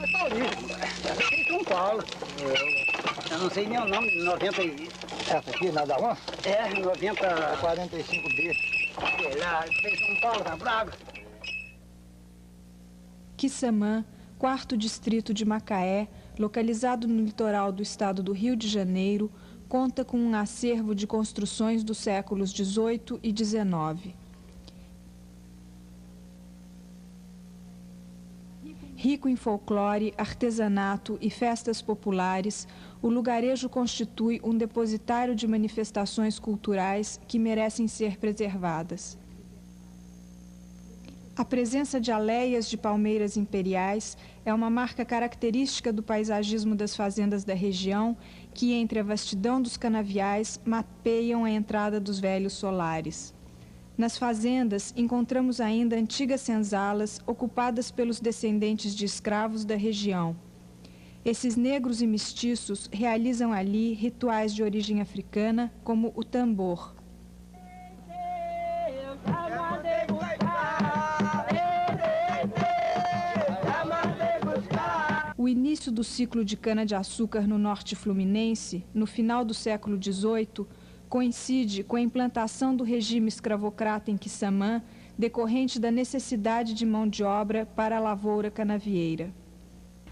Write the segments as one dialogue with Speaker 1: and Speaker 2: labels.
Speaker 1: Essa aqui é São Paulo. Eu não sei nem o nome, 90 e...
Speaker 2: Essa aqui, nada uma?
Speaker 1: É, 90...
Speaker 2: É 45B.
Speaker 1: Sei lá, fez São Paulo, tá bravo.
Speaker 3: Quissamã, quarto distrito de Macaé, localizado no litoral do estado do Rio de Janeiro, conta com um acervo de construções dos séculos XVIII e XIX. Rico em folclore, artesanato e festas populares, o lugarejo constitui um depositário de manifestações culturais que merecem ser preservadas. A presença de aleias de palmeiras imperiais é uma marca característica do paisagismo das fazendas da região, que, entre a vastidão dos canaviais, mapeiam a entrada dos velhos solares. Nas fazendas, encontramos ainda antigas senzalas ocupadas pelos descendentes de escravos da região. Esses negros e mestiços realizam ali rituais de origem africana, como o tambor. O início do ciclo de cana-de-açúcar no norte fluminense, no final do século XVIII, coincide com a implantação do regime escravocrata em Quissamã, decorrente da necessidade de mão de obra para a lavoura canavieira.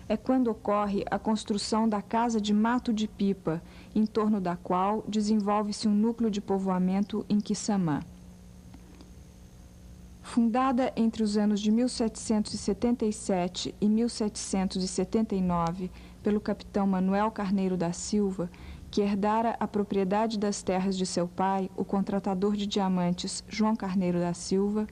Speaker 3: É quando ocorre a construção da Casa de Mato de Pipa, em torno da qual desenvolve-se um núcleo de povoamento em Quissamã. Fundada entre os anos de 1777 e 1779 pelo capitão Manuel Carneiro da Silva, que herdara a propriedade das terras de seu pai, o contratador de diamantes João Carneiro da Silva,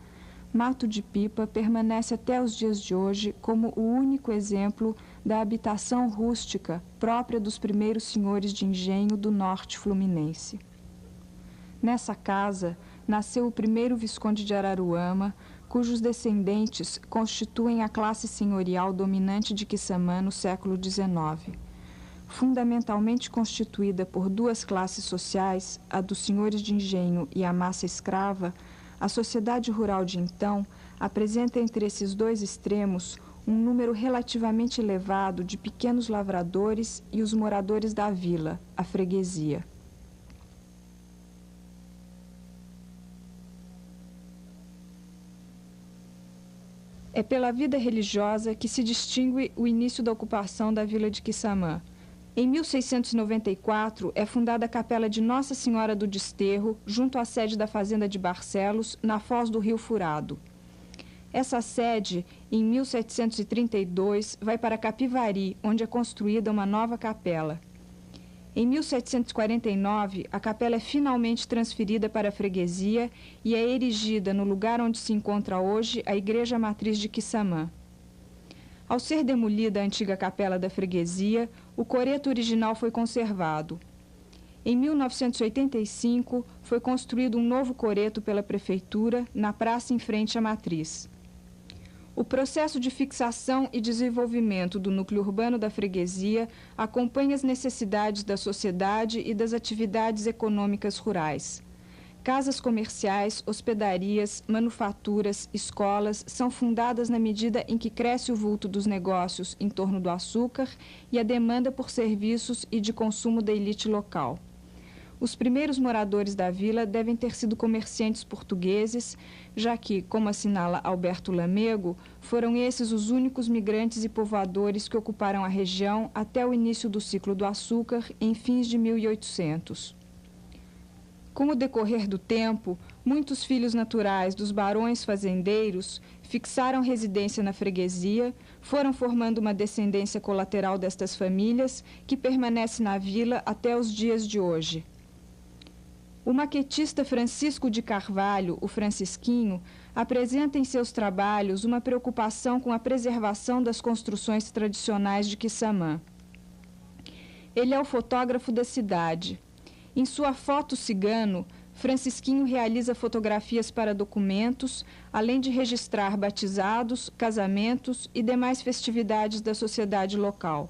Speaker 3: Mato de Pipa permanece até os dias de hoje como o único exemplo da habitação rústica própria dos primeiros senhores de engenho do norte fluminense. Nessa casa nasceu o primeiro Visconde de Araruama, cujos descendentes constituem a classe senhorial dominante de Quissamã no século XIX. Fundamentalmente constituída por duas classes sociais, a dos senhores de engenho e a massa escrava, a sociedade rural de então apresenta entre esses dois extremos um número relativamente elevado de pequenos lavradores e os moradores da vila, a freguesia. É pela vida religiosa que se distingue o início da ocupação da vila de Quissamã. Em 1694, é fundada a Capela de Nossa Senhora do Desterro, junto à sede da Fazenda de Barcelos, na foz do Rio Furado. Essa sede, em 1732, vai para Capivari, onde é construída uma nova capela. Em 1749, a capela é finalmente transferida para a freguesia e é erigida no lugar onde se encontra hoje a Igreja Matriz de Quissamã. Ao ser demolida a antiga capela da freguesia, o coreto original foi conservado. Em 1985, foi construído um novo coreto pela prefeitura, na praça em frente à matriz. O processo de fixação e desenvolvimento do núcleo urbano da freguesia acompanha as necessidades da sociedade e das atividades econômicas rurais. Casas comerciais, hospedarias, manufaturas, escolas são fundadas na medida em que cresce o vulto dos negócios em torno do açúcar e a demanda por serviços e de consumo da elite local. Os primeiros moradores da vila devem ter sido comerciantes portugueses, já que, como assinala Alberto Lamego, foram esses os únicos migrantes e povoadores que ocuparam a região até o início do ciclo do açúcar, em fins de 1800. Com o decorrer do tempo, muitos filhos naturais dos barões fazendeiros fixaram residência na freguesia, foram formando uma descendência colateral destas famílias, que permanece na vila até os dias de hoje. O maquetista Francisco de Carvalho, o Francisquinho, apresenta em seus trabalhos uma preocupação com a preservação das construções tradicionais de Quissamã. Ele é o fotógrafo da cidade. Em sua Foto Cigano, Francisquinho realiza fotografias para documentos, além de registrar batizados, casamentos e demais festividades da sociedade local.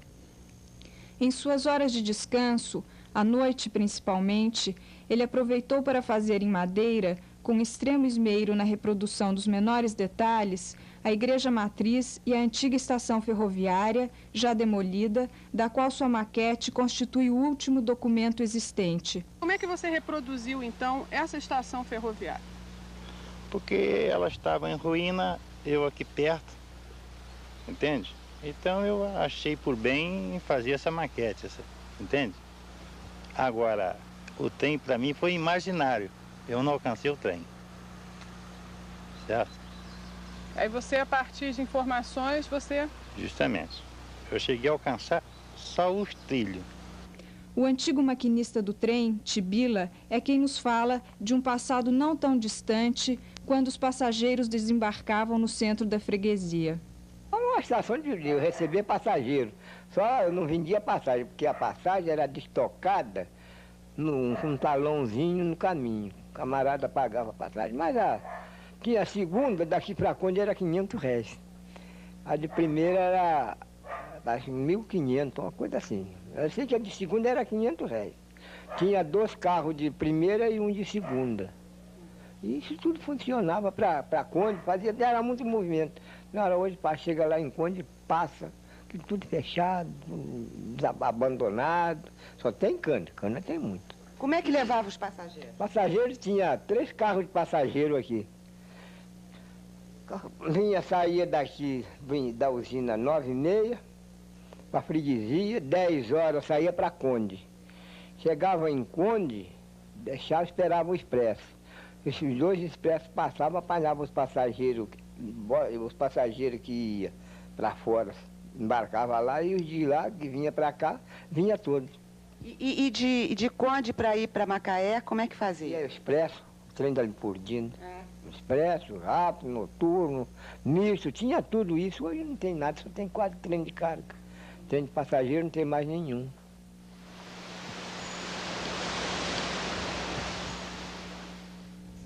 Speaker 3: Em suas horas de descanso, à noite principalmente, ele aproveitou para fazer em madeira, com extremo esmero na reprodução dos menores detalhes, a Igreja Matriz e a antiga estação ferroviária, já demolida, da qual sua maquete constitui o último documento existente.
Speaker 4: Como é que você reproduziu, então, essa estação ferroviária?
Speaker 5: Porque ela estava em ruína, eu aqui perto, entende? Então eu achei por bem fazer essa maquete, entende? Agora, o trem para mim foi imaginário, eu não alcancei o trem, certo?
Speaker 4: Aí você, a partir de informações, você...
Speaker 5: Justamente. Eu cheguei a alcançar só os trilhos.
Speaker 3: O antigo maquinista do trem, Tibila, é quem nos fala de um passado não tão distante, quando os passageiros desembarcavam no centro da freguesia.
Speaker 2: Uma estação de receber passageiro. Só eu não vendia passagem, porque a passagem era destocada num talãozinho no caminho. O camarada pagava a passagem, mas tinha a segunda, daqui para Conde era R$500. A de primeira era, acho, 1.500, uma coisa assim. Eu sei que a de segunda era R$500. Tinha 2 carros de primeira e um de segunda. E isso tudo funcionava para Conde, era muito movimento. Na hora hoje, chega lá em Conde, passa, tudo fechado, abandonado. Só tem cana tem muito.
Speaker 6: Como é que levava os passageiros?
Speaker 2: Passageiros, tinha 3 carros de passageiro aqui. Saía daqui da usina 9h30, para a freguesia, 10 horas saía para Conde. Chegava em Conde, esperava o expresso. Esses 2 expressos passavam, apanhavam os passageiros que iam para fora, embarcavam lá, e os de lá, que vinha para cá, vinha todos.
Speaker 6: E de Conde para ir para Macaé, como é que fazia?
Speaker 2: E expresso, trem da Limpurdina. Expresso, rápido, noturno, misto, tinha tudo isso. Hoje não tem nada, só tem 4 trem de carga. Trem de passageiro não tem mais nenhum.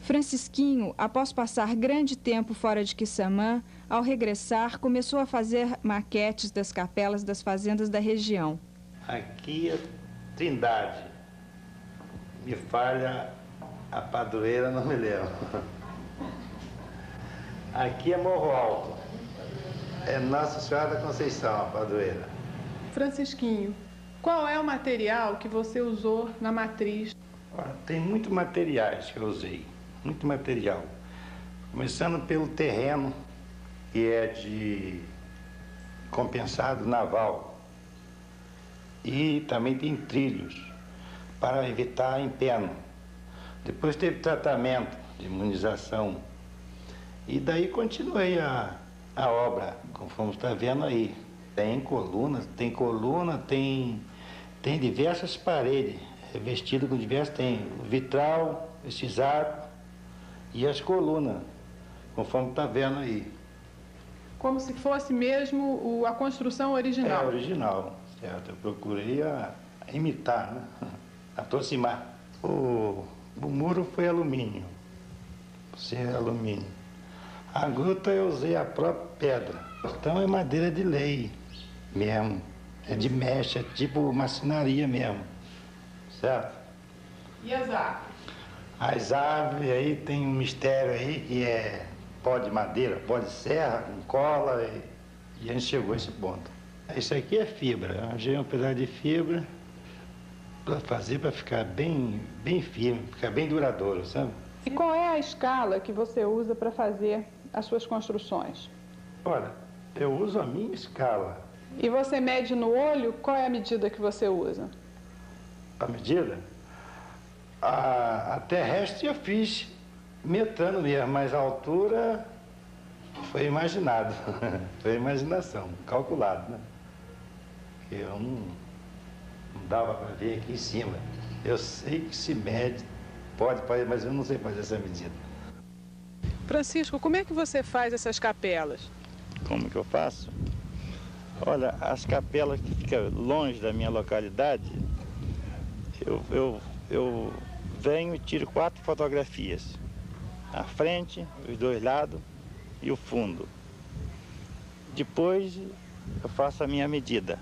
Speaker 3: Francisquinho, após passar grande tempo fora de Quissamã, ao regressar, começou a fazer maquetes das capelas das fazendas da região.
Speaker 5: Aqui é Trindade. Me falha a padroeira, não me lembro. Aqui é Morro Alto. É Nossa Senhora da Conceição, a padroeira.
Speaker 4: Francisquinho, qual é o material que você usou na matriz?
Speaker 5: Olha, tem muitos materiais que eu usei. Muito material. Começando pelo terreno, que é de compensado naval. E também tem trilhos, para evitar empeno. Depois teve tratamento de imunização. E daí continuei a obra, conforme está vendo aí. Tem coluna, tem diversas paredes, revestidas com diversas, tem vitral, esses arcos e as colunas, conforme está vendo aí.
Speaker 4: Como se fosse mesmo a construção original?
Speaker 5: É, original, certo. Eu procurei imitar, né? Aproximar. O muro foi alumínio, alumínio. A gruta eu usei a própria pedra. Então é madeira de lei mesmo. É de mecha, tipo marcenaria mesmo. Certo?
Speaker 4: E as árvores?
Speaker 5: As árvores aí tem um mistério aí que é pó de madeira, pó de serra, com cola e a gente chegou a esse ponto. Isso aqui é fibra. Eu arranjei um pedaço de fibra para fazer para ficar bem firme, ficar bem duradouro, sabe?
Speaker 4: E qual é a escala que você usa para fazer as suas construções?
Speaker 5: Olha, eu uso a minha escala.
Speaker 4: E você mede no olho? Qual é a medida que você usa?
Speaker 5: A medida? A terrestre eu fiz metrando mesmo, mas a altura foi imaginado. Foi imaginação, calculado, né? Porque eu não dava para ver aqui em cima. Eu sei que se mede, pode fazer, mas eu não sei fazer essa medida.
Speaker 4: Francisco, como é que você faz essas capelas?
Speaker 5: Como que eu faço? Olha, as capelas que ficam longe da minha localidade, eu venho e tiro 4 fotografias. A frente, os 2 lados e o fundo. Depois eu faço a minha medida.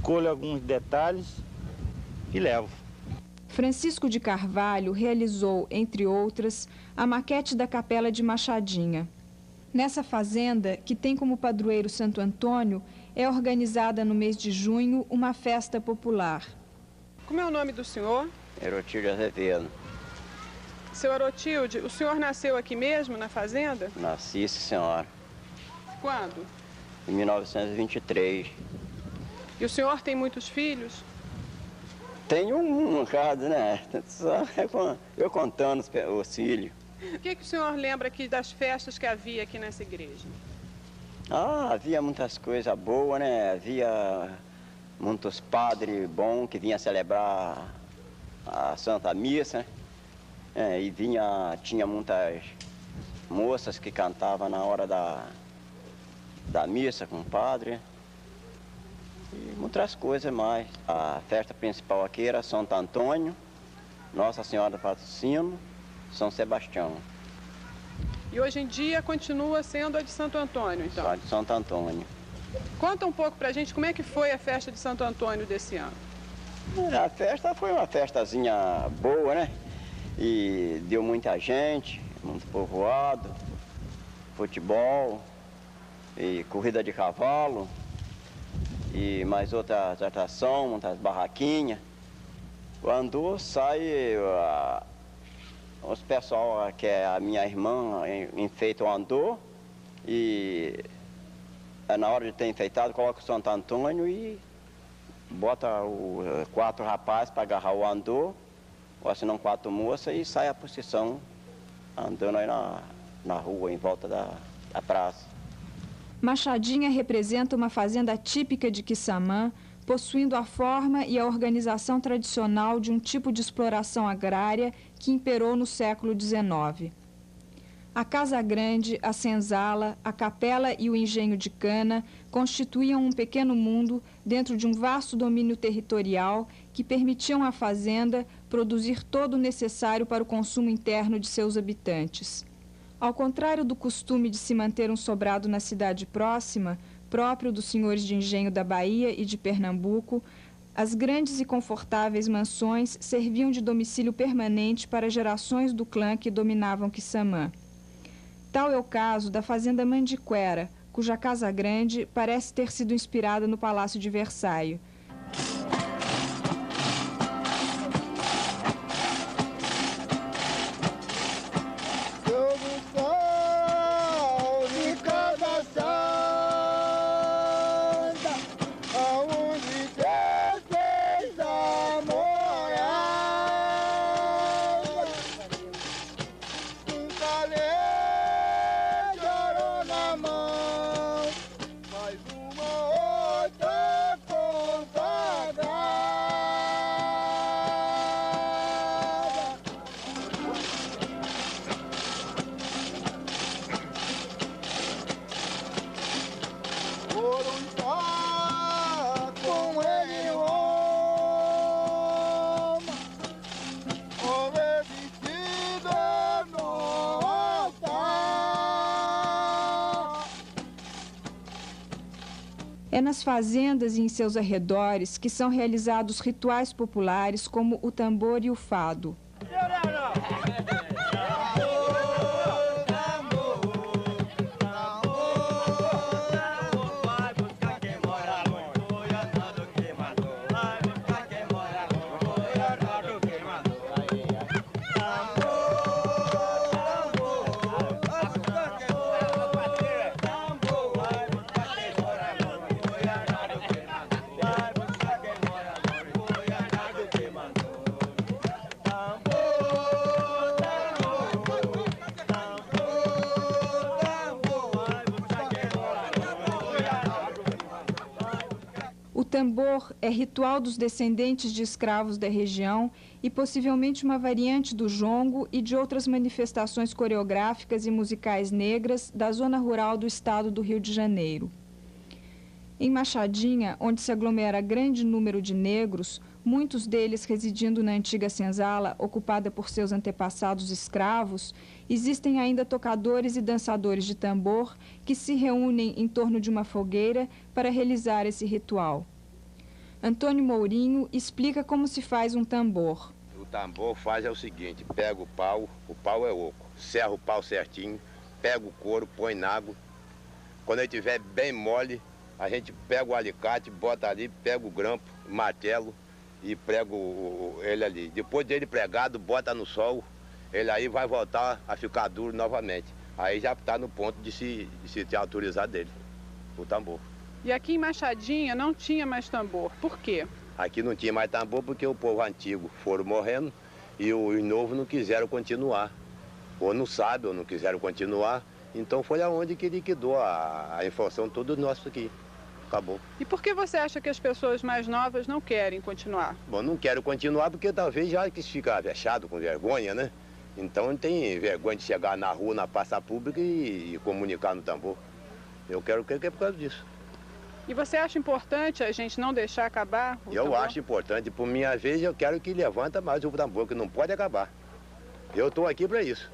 Speaker 5: Colho alguns detalhes e levo.
Speaker 3: Francisco de Carvalho realizou, entre outras, a maquete da Capela de Machadinha. Nessa fazenda, que tem como padroeiro Santo Antônio, é organizada no mês de junho uma festa popular.
Speaker 4: Como é o nome do senhor?
Speaker 7: Erotilde Azevedo.
Speaker 4: Seu Arotilde, o senhor nasceu aqui mesmo, na fazenda?
Speaker 7: Nasci, sim, senhora,
Speaker 4: Quando?
Speaker 7: em 1923.
Speaker 4: E o senhor tem muitos filhos?
Speaker 7: Tenho um caso, né? Só eu contando os filhos.
Speaker 4: O que o senhor lembra aqui das festas que havia aqui nessa igreja?
Speaker 7: Havia muitas coisas boas, né? Havia muitos padres bons que vinham celebrar a Santa Missa, né? E tinha muitas moças que cantavam na hora da missa com o padre. E muitas coisas mais. A festa principal aqui era Santo Antônio, Nossa Senhora do Patrocínio, São Sebastião.
Speaker 4: E hoje em dia continua sendo a de Santo Antônio, então?
Speaker 7: Só de Santo Antônio.
Speaker 4: Conta um pouco pra gente como é que foi a festa de Santo Antônio desse ano.
Speaker 7: A festa foi uma festazinha boa, né? E deu muita gente, muito povoado, futebol, e corrida de cavalo, e mais outras atrações, muitas barraquinhas. Quando sai, os pessoal, que é a minha irmã, enfeita o andor, e na hora de ter enfeitado, coloca o Santo Antônio e bota 4 rapazes para agarrar o andor, ou se não 4 moças, e sai a procissão andando aí na rua, em volta da praça.
Speaker 3: Machadinha representa uma fazenda típica de Quissamã, possuindo a forma e a organização tradicional de um tipo de exploração agrária que imperou no século XIX. A Casa Grande, a senzala, a capela e o engenho de cana constituíam um pequeno mundo dentro de um vasto domínio territorial que permitiam à fazenda produzir todo o necessário para o consumo interno de seus habitantes. Ao contrário do costume de se manter um sobrado na cidade próxima, próprio dos senhores de engenho da Bahia e de Pernambuco, as grandes e confortáveis mansões serviam de domicílio permanente para gerações do clã que dominavam Quissamã. Tal é o caso da fazenda Mandiquera, cuja Casa Grande parece ter sido inspirada no Palácio de Versailles. É nas fazendas e em seus arredores que são realizados rituais populares como o tambor e o fado. O tambor é ritual dos descendentes de escravos da região e possivelmente uma variante do jongo e de outras manifestações coreográficas e musicais negras da zona rural do estado do Rio de Janeiro. Em Machadinha, onde se aglomera grande número de negros, muitos deles residindo na antiga senzala ocupada por seus antepassados escravos, existem ainda tocadores e dançadores de tambor que se reúnem em torno de uma fogueira para realizar esse ritual. Antônio Mourinho explica como se faz um tambor.
Speaker 7: O
Speaker 8: tambor faz é o seguinte, pega o pau é oco, serra o pau certinho, pega o couro, põe na água. Quando ele estiver bem mole, a gente pega o alicate, bota ali, pega o grampo, martelo e prega ele ali. Depois dele pregado, bota no sol, ele aí vai voltar a ficar duro novamente. Aí já está no ponto de se ter autorizado dele, o tambor.
Speaker 4: E aqui em Machadinha não tinha mais tambor. Por quê?
Speaker 8: Aqui não tinha mais tambor porque o povo antigo foram morrendo e os novos não quiseram continuar. Ou não sabem, ou não quiseram continuar. Então foi aonde que liquidou a inflação toda nossa aqui. Acabou.
Speaker 4: E por que você acha que as pessoas mais novas não querem continuar?
Speaker 8: Bom, não quero continuar porque talvez já que fica vexado, com vergonha, né? Então não tem vergonha de chegar na rua, na praça pública e comunicar no tambor. Eu quero que é por causa disso.
Speaker 4: E você acha importante a gente não deixar acabar o tambor?
Speaker 8: Eu acho importante. Por minha vez, eu quero que levanta mais o tambor, que não pode acabar. Eu estou aqui para isso.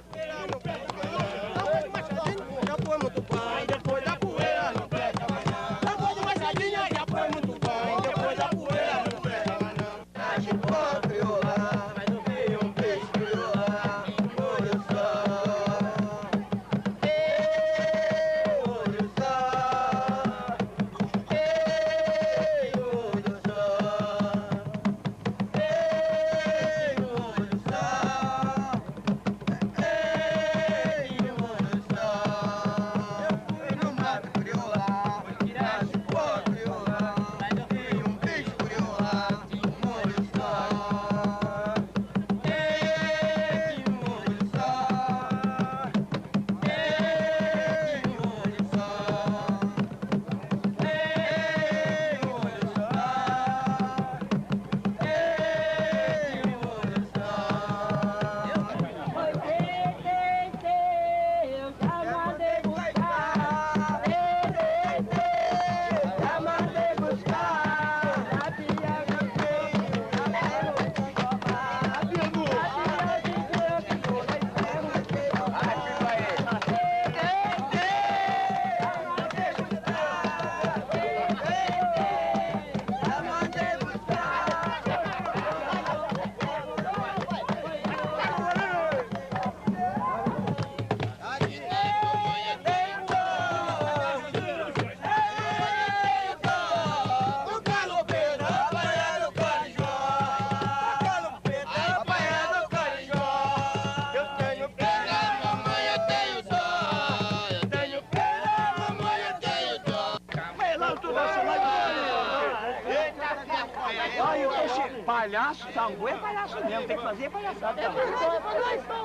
Speaker 1: Palhaço, tambor é palhaço mesmo, tem que fazer palhaçada também.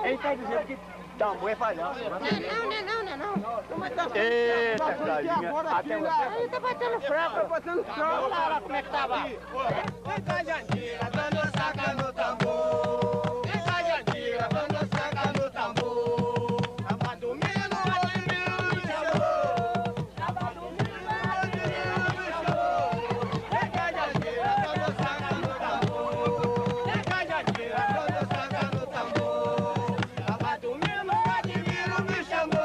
Speaker 1: Ele tá dizendo que tambor é palhaço. Não. Eita, Claudinha, até você.
Speaker 9: Ele tá batendo frango. Tá batendo frango. Olha lá como é que tava.
Speaker 10: Vem cá, Jandira, dando saca no tambor. Vem cá, Jandira, dando saca no tambor. Tava dormindo, o menino me chamou. Tava dormindo, o menino me chamou. Vem cá, Jandira, dando saca no tambor. Vem cá, Jandira, dando saca no tambor. Tava dormindo, o menino me chamou.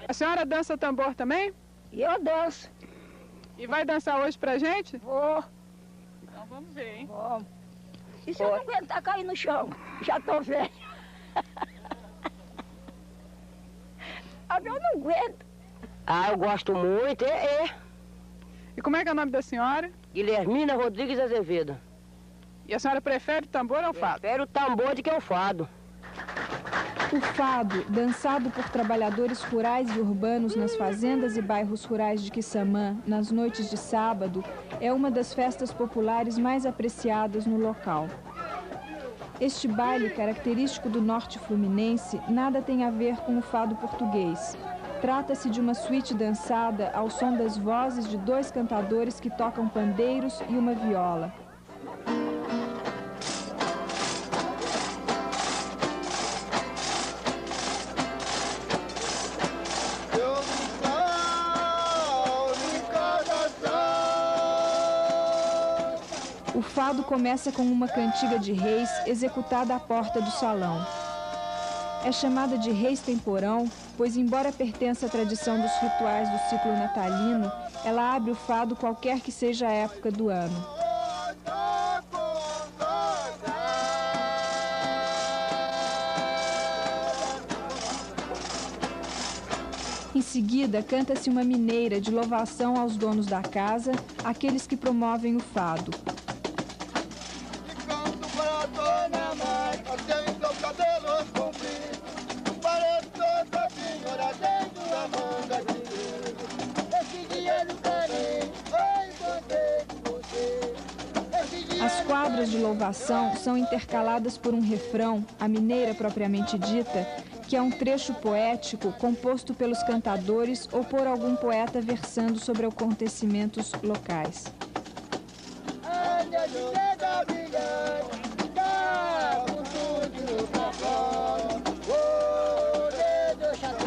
Speaker 4: A senhora dança tambor também?
Speaker 9: Eu danço.
Speaker 4: E vai dançar hoje pra gente?
Speaker 9: Vou.
Speaker 4: Então vamos ver, hein?
Speaker 9: Vou. E se eu não aguentar cair no chão? Já tô velha. Eu não aguento.
Speaker 11: Eu gosto muito,
Speaker 4: E como é que é o nome da senhora?
Speaker 11: Guilhermina Rodrigues Azevedo.
Speaker 4: E a senhora prefere o tambor ou o fado?
Speaker 11: Prefere o tambor do que o fado.
Speaker 3: O fado, dançado por trabalhadores rurais e urbanos nas fazendas e bairros rurais de Quissamã, nas noites de sábado, é uma das festas populares mais apreciadas no local. Este baile, característico do norte fluminense, nada tem a ver com o fado português. Trata-se de uma suíte dançada ao som das vozes de 2 cantadores que tocam pandeiros e uma viola. O fado começa com uma cantiga de reis executada à porta do salão. É chamada de Reis Temporão, pois embora pertença à tradição dos rituais do ciclo natalino, ela abre o fado qualquer que seja a época do ano. Em seguida, canta-se uma mineira de louvação aos donos da casa, aqueles que promovem o fado. As quadras de louvação são intercaladas por um refrão, a mineira propriamente dita, que é um trecho poético composto pelos cantadores ou por algum poeta versando sobre acontecimentos locais.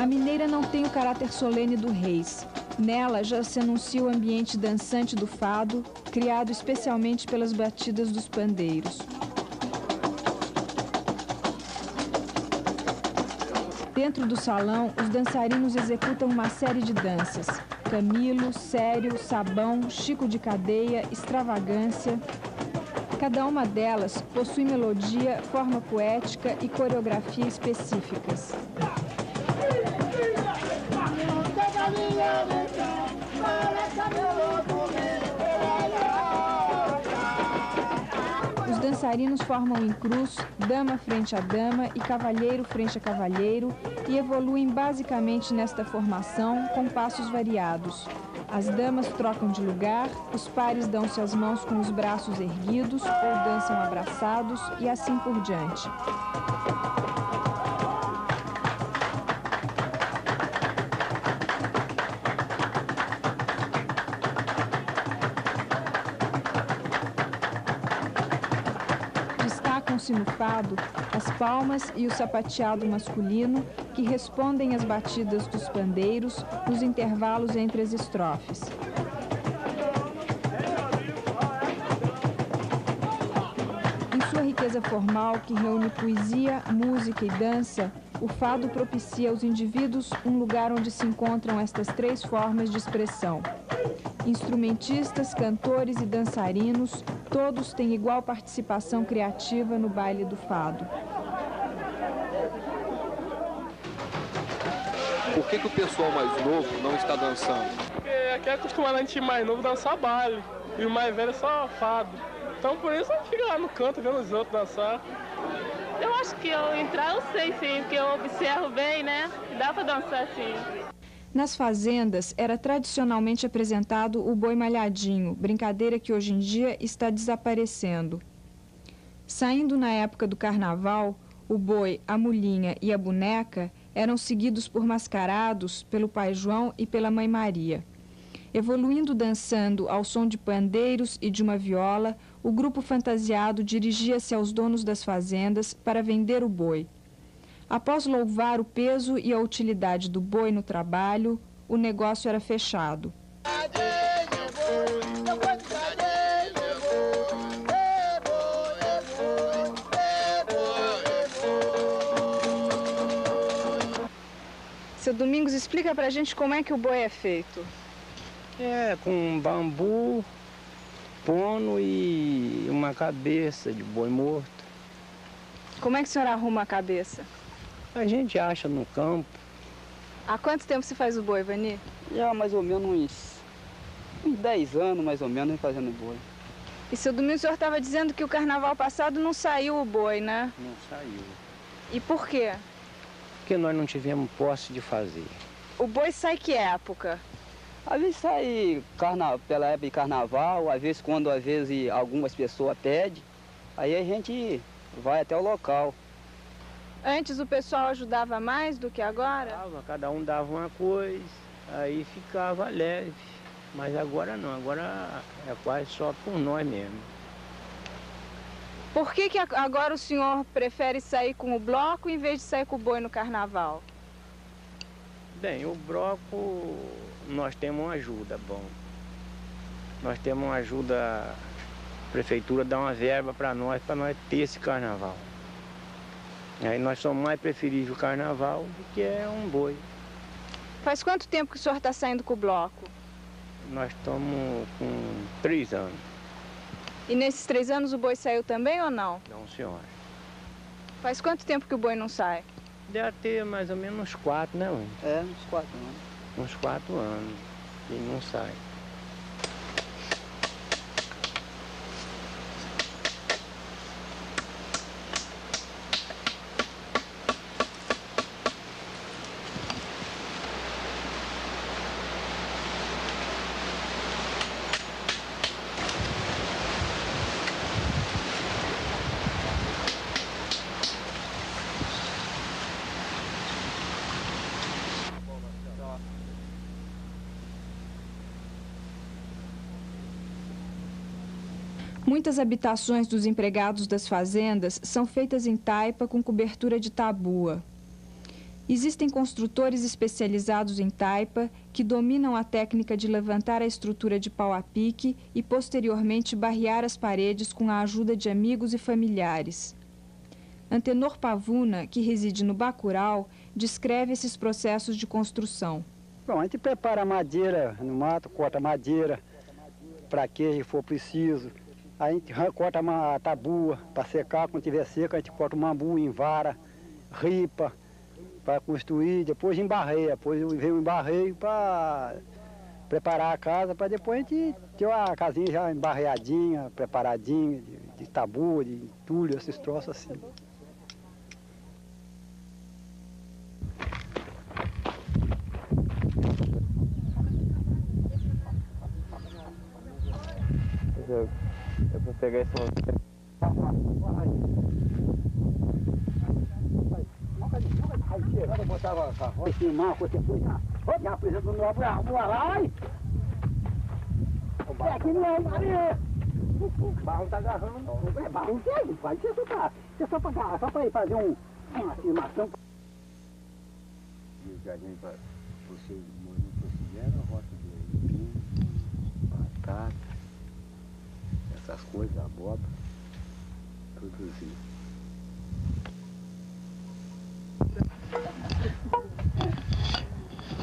Speaker 3: A mineira não tem o caráter solene do reis. Nela já se anuncia o ambiente dançante do fado, criado especialmente pelas batidas dos pandeiros. Dentro do salão, os dançarinos executam uma série de danças: Camilo, Sério, Sabão, Chico de Cadeia, Extravagância. Cada uma delas possui melodia, forma poética e coreografia específicas. Os dançarinos formam em cruz, dama frente a dama e cavalheiro frente a cavalheiro e evoluem basicamente nesta formação com passos variados. As damas trocam de lugar, os pares dão-se as mãos com os braços erguidos ou dançam abraçados e assim por diante. Destacam-se no fado as palmas e o sapateado masculino que respondem às batidas dos pandeiros nos intervalos entre as estrofes. Em sua riqueza formal, que reúne poesia, música e dança, o fado propicia aos indivíduos um lugar onde se encontram estas 3 formas de expressão. Instrumentistas, cantores e dançarinos, todos têm igual participação criativa no baile do fado.
Speaker 12: Por que o pessoal mais novo não está dançando?
Speaker 13: Porque aqui é acostumado a gente mais novo dançar baile, e o mais velho é só fado. Então por isso a gente fica lá no canto vendo os outros dançar.
Speaker 14: Eu acho que eu entrar eu sei sim, porque eu observo bem, né? Dá pra dançar sim.
Speaker 3: Nas fazendas, era tradicionalmente apresentado o boi malhadinho, brincadeira que hoje em dia está desaparecendo. Saindo na época do carnaval, o boi, a mulinha e a boneca eram seguidos por mascarados, pelo Pai João e pela Mãe Maria. Evoluindo dançando ao som de pandeiros e de uma viola, o grupo fantasiado dirigia-se aos donos das fazendas para vender o boi. Após louvar o peso e a utilidade do boi no trabalho, o negócio era fechado. Seu Domingos, explica pra gente como é que o boi é feito.
Speaker 15: É com bambu, pono e uma cabeça de boi morto.
Speaker 3: Como é que o senhor arruma a cabeça?
Speaker 15: A gente acha no campo.
Speaker 3: Há quanto tempo se faz o boi, Vani?
Speaker 16: Já mais ou menos uns 10 anos, mais ou menos, fazendo boi.
Speaker 3: E seu Domingos, o senhor estava dizendo que o carnaval passado não saiu o boi, né?
Speaker 15: Não saiu.
Speaker 3: E por quê?
Speaker 15: Porque nós não tivemos posse de fazer.
Speaker 3: O boi sai que época?
Speaker 16: Às vezes sai pela época de carnaval, às vezes algumas pessoas pedem, aí a gente vai até o local.
Speaker 3: Antes o pessoal ajudava mais do que agora?
Speaker 15: Cada um dava uma coisa, aí ficava leve. Mas agora não, agora é quase só por nós mesmo.
Speaker 3: Por que agora o senhor prefere sair com o bloco em vez de sair com o boi no carnaval?
Speaker 15: Bem, o bloco, nós temos uma ajuda, bom. Nós temos uma ajuda, a prefeitura dá uma verba para nós ter esse carnaval. Aí nós somos mais preferíveis o carnaval do que é um boi.
Speaker 3: Faz quanto tempo que o senhor está saindo com o bloco?
Speaker 15: Nós estamos com 3 anos.
Speaker 3: E nesses 3 anos o boi saiu também ou não?
Speaker 15: Não, senhora.
Speaker 3: Faz quanto tempo que o boi não sai?
Speaker 15: Deve ter mais ou menos uns 4, né, mãe?
Speaker 16: É, uns 4 anos.
Speaker 15: Uns 4 anos que não sai.
Speaker 3: Muitas habitações dos empregados das fazendas são feitas em taipa com cobertura de tabua. Existem construtores especializados em taipa que dominam a técnica de levantar a estrutura de pau a pique e posteriormente barrear as paredes com a ajuda de amigos e familiares. Antenor Pavuna, que reside no Bacurau, descreve esses processos de construção.
Speaker 17: Bom, a gente prepara a madeira no mato, corta a madeira para que for preciso. Aí a gente corta a tabua para secar, quando tiver seca a gente corta o mambu em vara, ripa para construir, depois embarreia, depois vem o embarreio para preparar a casa, para depois a gente ter uma casinha já embarreadinha, preparadinha, de tabua, de entulho, esses troços assim.
Speaker 15: Eu vou pegar esse
Speaker 17: Eu botava a carroça em mão, você foi já apresentou no lá, é aqui não, Maria. O barro tá agarrando. É barro velho, pai. Isso é só para ir fazer uma afirmação. E o jardim para você morar no a roça de aipim, batata, essas coisas, abóbora, tudo isso.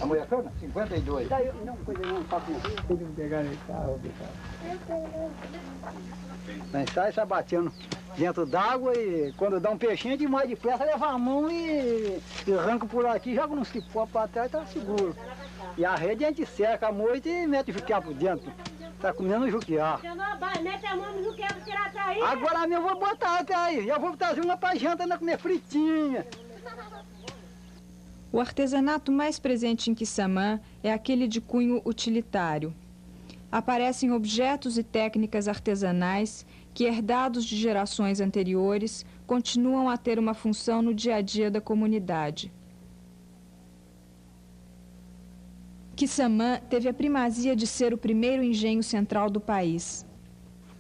Speaker 17: A mulher toda? 52. Não, coisa não, papo não. Tem que pegar no carro, Mas sai batendo dentro d'água e quando dá um peixinho de mais depressa, leva a mão e arranca por aqui, joga no cipó para trás e tá seguro. E a rede a gente seca a moita e mete o juquiá por dentro. Tá comendo o juquiá.
Speaker 10: Mete a mão no juquiá para tirar até aí.
Speaker 17: Agora mesmo eu vou botar até aí. Já vou trazer uma pra janta, ainda comer fritinha.
Speaker 3: O artesanato mais presente em Quissamã é aquele de cunho utilitário. Aparecem objetos e técnicas artesanais que, herdados de gerações anteriores, continuam a ter uma função no dia a dia da comunidade. Quissamã teve a primazia de ser o primeiro engenho central do país.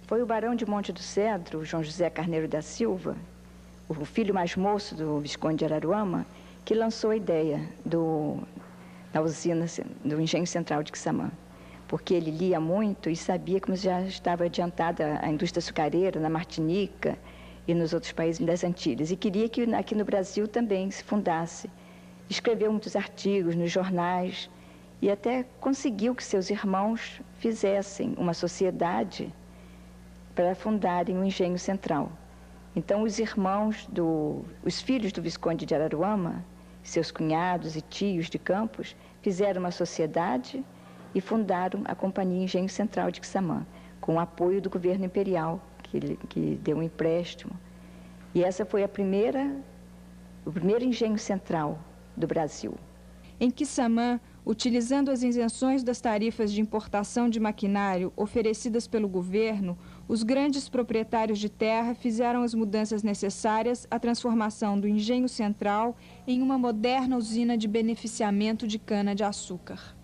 Speaker 18: Foi o barão de Monte do Cedro, João José Carneiro da Silva, o filho mais moço do Visconde de Araruama, que lançou a ideia da usina, do engenho central de Quissamã, porque ele lia muito e sabia como já estava adiantada a indústria açucareira na Martinica e nos outros países das Antilhas, e queria que aqui no Brasil também se fundasse. Escreveu muitos artigos nos jornais e até conseguiu que seus irmãos fizessem uma sociedade para fundarem o Engenho Central. Então, os filhos do Visconde de Araruama, seus cunhados e tios de Campos, fizeram uma sociedade e fundaram a Companhia Engenho Central de Quissamã, com o apoio do governo imperial, que deu um empréstimo. E essa foi o primeiro engenho central do Brasil.
Speaker 3: Em Quissamã, utilizando as isenções das tarifas de importação de maquinário oferecidas pelo governo, os grandes proprietários de terra fizeram as mudanças necessárias à transformação do engenho central em uma moderna usina de beneficiamento de cana-de-açúcar.